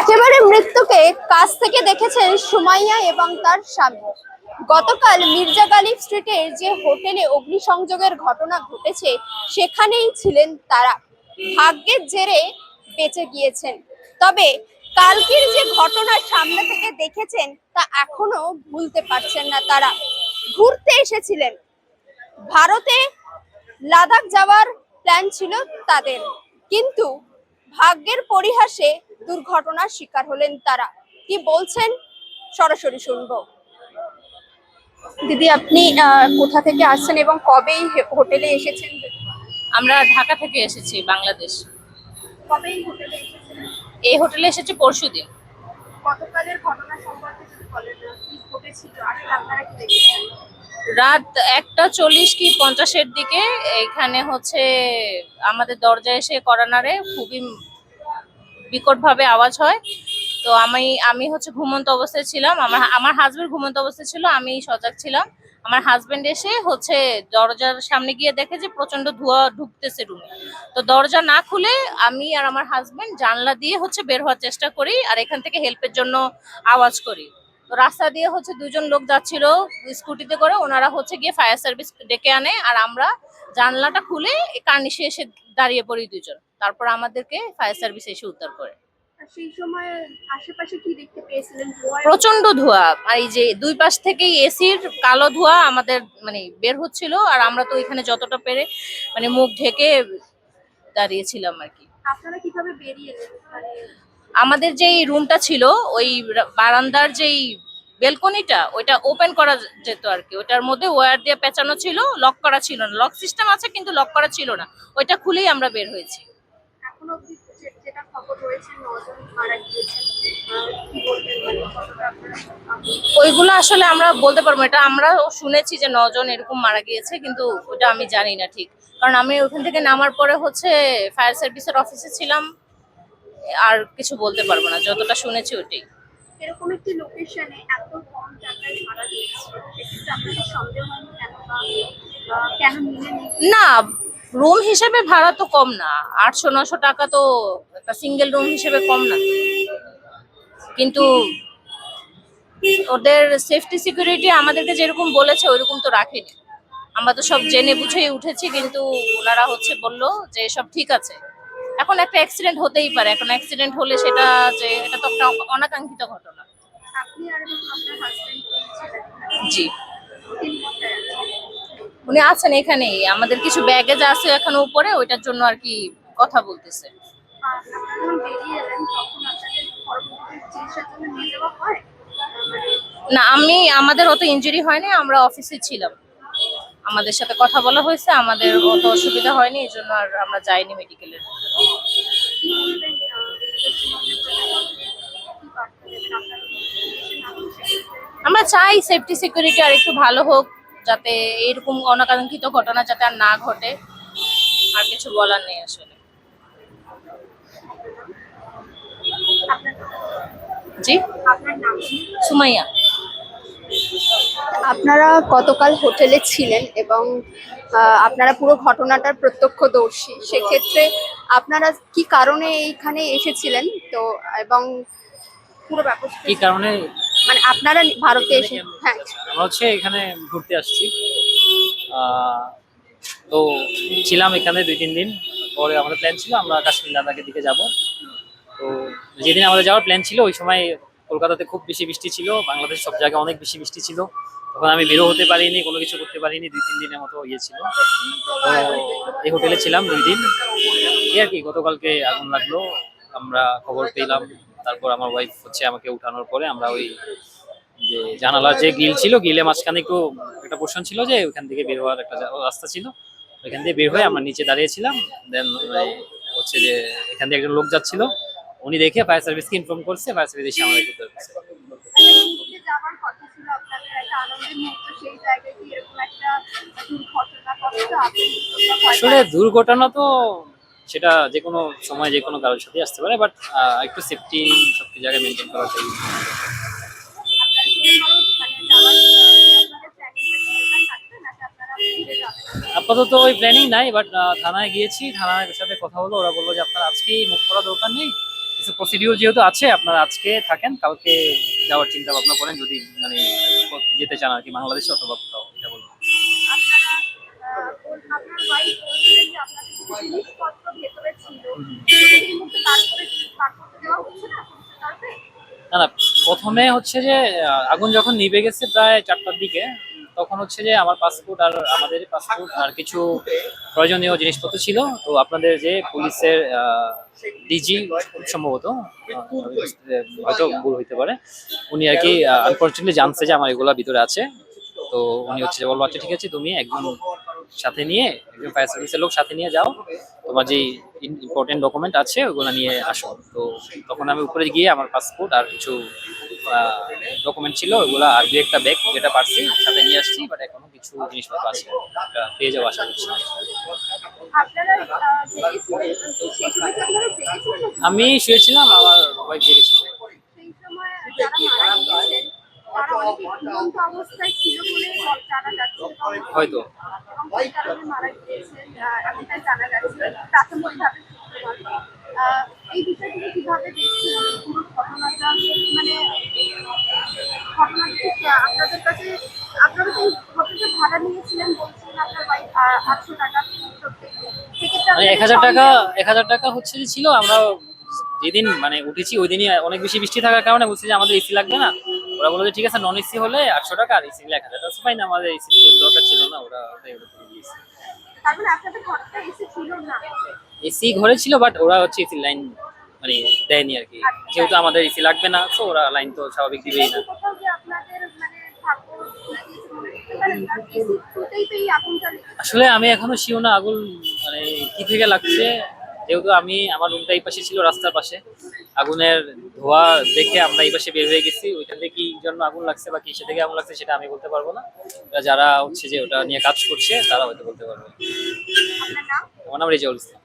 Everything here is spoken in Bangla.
একেবারে মৃত্যুকে কাছ থেকে দেখেছেন সুমাইয়া এবং তার স্বামী। গতকাল মির্জা গালিব স্ট্রিটের যে হোটেলে অগ্নিসংযোগের ঘটনা ঘটেছে সেখানেই ছিলেন তারা। ভাগ্যের জেরে বেঁচে গিয়েছেন। তবে কালকের যে ঘটনা সামনে থেকে দেখেছেন তা এখনো ভুলতে পারছেন না তারা। ঘুরতে এসেছিলেন ভারতে, লাদাখ যাওয়ার প্ল্যান ছিল তাদের, কিন্তু ভাগ্যের পরিহাসে দুর্ঘটনার শিকার হলেন তারা। কি বলছেন সরাসরি শুনবো। দিদি, আপনি কোথা থেকে আসছেন এবং কবে এই হোটেলে এসেছেন? আমরা ঢাকা থেকে এসেছি, বাংলাদেশ। কবে এই হোটেলে এসেছেন? এই হোটেলে এসেছি পরশুদিন। গতকালের ঘটনা সম্পর্কে যদি বলেন, কি ঘটেছিল, আসলে আপনারা কি দেখেছেন? রাত 1:40 কি 50-এর দিকে এখানে হচ্ছে আমাদের দরজায় এসে কর্নারে খুবই বিকট ভাবে আওয়াজ হয়। তো আমি হচ্ছে ঘুমন্ত অবস্থায় ছিলাম, আমার হাজবেন্ড ঘুমন্ত অবস্থায় ছিল, আমি সজাগ ছিলাম। আমার হাজবেন্ড এসে হচ্ছে দরজার সামনে গিয়ে দেখে যে প্রচন্ড ধোঁয়া ঢুকতেছে রুমে। তো দরজা না খুলে আমি আর আমার হাজবেন্ড জানলা দিয়ে হচ্ছে বের হওয়ার চেষ্টা করি আর এখান থেকে হেল্পের জন্য আওয়াজ করি। তো রাস্তা দিয়ে হচ্ছে দুজন লোক যাচ্ছিল স্কুটিতে করে, ওনারা হচ্ছে গিয়ে ফায়ার সার্ভিস ডেকে আনে আর আমরা জানলাটা খুলে কার্নিশে এসে দাঁড়িয়ে পড়ি দুজন। তারপর আমাদেরকে ফায়ার সার্ভিস এসে উদ্ধার করে। সেই সময় আশেপাশে কি দেখতে পেয়েছিলেন? প্রচন্ড ধোঁয়া, আর এই যে দুই পাশ থেকেই এসির কালো ধোঁয়া আমাদের মানে বের হচ্ছিল, আর আমরা তো এখানে যতটা পেরে মানে মুখ ঢেকে দাঁড়িয়েছিলাম আর কি। আপনারা কিভাবে বেরিয়ে এলেন? আমাদের যেই রুমটা ছিল ওই বারান্দার যেই বেলকনিটা ওইটা ওপেন করা যেত আর কি, ওটার মধ্যে ওয়্যার দিয়ে পেঁচানো ছিল, লক করা ছিল না। লক সিস্টেম আছে কিন্তু লক করা ছিল না, ওইটা খুলেই আমরা বের হয়েছি। এখনো অবধি যেটা খবর রয়েছে 9 জন মারা গিয়েছেন, কি বলবেন? মানে কতটা আপনারা ওইগুলো আসলে আমরা বলতে পারবো, এটা আমরা শুনেছি যে 9 জন এরকম মারা গিয়েছে, কিন্তু ওটা আমি জানি না ঠিক, কারণ আমি ওখান থেকে নামার পরে হচ্ছে ফায়ার সার্ভিসের অফিসে ছিলাম। আর কিছু বলতে পারবো না, যতটা শুনেছি ওটাই। এরকম একটি লোকেশনে এত কম টাকায় ভাড়া দিয়েছে, সেক্ষেত্রে আপনাদের সন্দেহ হয়নি কেন, বা কেন নিলেন? না, রুম হিসেবে ভাড়া তো কম না, 800-900 টাকা তো একটা সিঙ্গেল রুম হিসেবে কম না, কিন্তু ওদের সেফটি সিকিউরিটি আমাদেরকে যেরকম বলেছে ওইরকম তো রাখেনি। আমরা তো সব জেনে বুঝেই উঠেছি, কিন্তু ওনারা হচ্ছে বললো যে সব ঠিক আছে। এখন একটা অ্যাক্সিডেন্ট হতেই পারে, এখন অ্যাক্সিডেন্ট হলে সেটা যে এটা তো একটা অনাকাঙ্ক্ষিত ঘটনা। আপনি আর আপনার হাজবেন্ড ছিলেন? জি, তিনি কোথায় আছেন? উনি আছেন এখানেই, আমাদের কিছু ব্যাগেজ আছে এখানে উপরে, ওইটার জন্য আর কি কথা বলতেছে। আপনারা যখন বেরিয়ে এলেন তখন আপনাদের পরবর্তী চিকিৎসার জন্য নিয়ে যাওয়া হয়? মানে না, আমাদের অত ইনজুরি হয়নি, আমরা অফিসে ছিলাম, আমাদের সাথে কথা বলা হয়েছে, আমাদের অত অসুবিধা হয়নি, এই জন্য আর আমরা যাইনি মেডিকেলের। কি বলবেন, কি বার্তা দেবেন আপনারা? আমরা চাই সেফটি সিকিউরিটি আর একটু ভালো হোক, যাতে এরকম অনাকাঙ্ক্ষিত ঘটনা যাতে আর না ঘটে। আর কিছু বলার নেই আসলে। জি, আপনার নাম? সুমাইয়া। আপনারা গতকাল হোটেলে ছিলেন এবং আপনারা পুরো ঘটনাটার প্রত্যক্ষদর্শী। সেক্ষেত্রে আপনারা কি কারণে এইখানে এসেছিলেন, তো এবং পুরো ব্যাপারটা কি কারণে? মানে আপনারা ভারতে এসে, হ্যাঁ, আমরা হচ্ছে এখানে ঘুরতে আসছি। তো ছিলাম এখানে 2-3 দিন। পরে আমাদের প্ল্যান ছিল আমরা কাশ্মীর লাদাখের দিকে যাব। তো যেদিন আমাদের যাওয়ার প্ল্যান ছিল ওই সময় কলকাতাতে খুব বেশি বৃষ্টি ছিল, বাংলাদেশ সব জায়গায় অনেক বেশি বৃষ্টি ছিল। তখন আমি বেরো হতে পারিনি, কোনো কিছু করতে পারিনি, 2-3 দিনের মতো ইয়ে ছিল। তো এই হোটেলে ছিলাম 2 দিন। এই আর কি, গতকালকে আগুন লাগলো, আমরা খবর পেলাম। তারপর আমার ওয়াইফ হচ্ছে আমাকে উঠানোর পরে আমরা ওই যে জানালার যে গ্রিল ছিল, গ্রিলের মাঝখানে একটু একটা পোর্শন ছিল যে ওইখান থেকে বের হওয়ার একটা রাস্তা ছিল, ওইখান দিয়ে বের হয়ে আমরা নিচে দাঁড়িয়েছিলাম। দেন হচ্ছে যে এখান দিয়ে একজন লোক যাচ্ছিল, উনি দেখে ফায়ার সার্ভিসকে ইনফর্ম করছে, ফায়ার সার্ভিস এসে আমাদের উদ্ধার করছে। যাওয়ার কথা ছিল আপনাদের, একটা আনন্দের মুহূর্ত, সেই জায়গায় কি এরকম একটা দুর্ঘটনা ঘটলো? আপনি আসলে দুর্ঘটনা তো সেটা যে কোনো সময় যে কোনো কারোর সাথে আসতে পারে, বাট একটু সেফটি সব জায়গায় মেনটেন করাটাই। মানে যাওয়ার আপনাদের প্ল্যানিংটা ছিল না, থাকবে না আপনারা ফিরে যাবেন? আপাতত ওই প্ল্যানিং নাই, বাট থানায় গিয়েছি, থানার সাথে কথা হলো, ওরা বললো যে আপনার আজকেই মুভ করা দরকার নেই, কিছু প্রসিডিউর যেহেতু আছে আপনারা আজকে থাকেন, কালকে যাওয়ার চিন্তা ভাবনা করেন যদি মানে যেতে চান আর কি, বাংলাদেশে অথবা কোথাও, এটা বললো। আপনারা আপনার ওয়াইফ বলছিলেন যে আপনাদের কিছু জিনিসপত্র ভেতরে ছিল, এই মুহূর্তে তারপরে তার করতে দেওয়া হচ্ছে না পুলিশের তরফে? না না, প্রথমে হচ্ছে যে আগুন যখন নিভে গেছে প্রায় 4টার দিকে, তখন হচ্ছে যে আমার পাসপোর্ট আর আমাদের পাসপোর্ট আর কিছু প্রয়োজনীয় জিনিসপত্র ছিল, তো আপনাদের যে পুলিশের ডিজি সম্ভবত, হয়তো ভুল হইতে পারে, উনি আর কি আনফরচুনেটলি জানছে যে আমার এগুলা ভিতরে আছে, তো উনি হচ্ছে যে বললো আচ্ছা ঠিক আছে তুমি একজন সাথে নিয়ে, একজন ফায়ার সার্ভিসের লোক সাথে নিয়ে যাও, তোমার যে ইম্পর্টেন্ট ডকুমেন্ট আছে ওগুলো নিয়ে আসো। তো তখন আমি উপরে গিয়ে আমার পাসপোর্ট আর কিছু ডকুমেন্ট ছিল ওগুলো আর দু একটা ব্যাগ যেটা পারছি সাথে নিয়ে আসছি, বাট এখনো কিছু জিনিসপত্র আছে, ওটা পেয়ে যাবো আশা করছি। আপনারা জেগেছিলেন, সেই সময় কি আপনারা জেগেছিলেন? আমি শুয়েছিলাম, আমার ওয়াইফ জেগেছিল। সেই সময় যারা মারা গিয়েছেন তারা অনেকে ঝুলন্ত অবস্থায় ছিল বলে জানা যাচ্ছে, হয়তো এবং সেই কারণে মারা গিয়েছেন এমনটাই জানা যাচ্ছে প্রাথমিকভাবে সূত্র মারফত। এই বিষয়টিকে কিভাবে দেখছেন পুরো ঘটনাটা, মানে ঘটনাটা ঠিক আপনাদের কাছে? আপনারা তো এই হোটেলটা ভাড়া নিয়েছিলেন বলছিলেন আপনার ওয়াইফ 800 টাকা প্রত্যেক দিন, সেক্ষেত্রে মানে আপনাদের 1000 টাকা, 1000 টাকা হচ্ছে যে ছিল, আমরা যেদিন মানে উঠেছি ওই দিনই অনেক বেশি বৃষ্টি থাকার কারণে বলছি যে আমাদের এসি লাগবে না, ওরা বললো যে ঠিক আছে নন এসি হলে 800 টাকা আর এসি হলে 1000 টাকা, ফাইন, আমাদের এসি দরকার ছিল না, ওরা ওটাই ওটা করে দিয়েছে। তার মানে আপনাদের ঘরটা এসি ছিল না? এসি ঘরে ছিল, বাট ওরা হচ্ছে এসি লাইন মানে দেয়নি আর কি, যেহেতু আমাদের এসি লাগবে না, তো ওরা লাইন তো স্বাভাবিক দিবেই না। কোথাও যে আপনাদের মানে ঠাকুর লাগিয়েছে মনে করতে পারেন, কারণ এসি থ্রুতেই তো এই আগুনটা লেগেছে। আসলে আমি এখনো শিওর না আগুন মানে কি থেকে লাগছে, যেহেতু আমি আমার রুমটা এই পাশে ছিল, রাস্তার পাশে, আগুনের ধোঁয়া দেখে আমরা এই পাশে বের হয়ে গেছি, ওইখান থেকে কি জন্য আগুন লাগছে বা কিসে থেকে আগুন লাগছে সেটা আমি বলতে পারবো না, ওটা যারা হচ্ছে যে ওটা নিয়ে কাজ করছে তারা হয়তো বলতে পারবে। আপনার নাম? আমার নাম রেজাউল ইসলাম।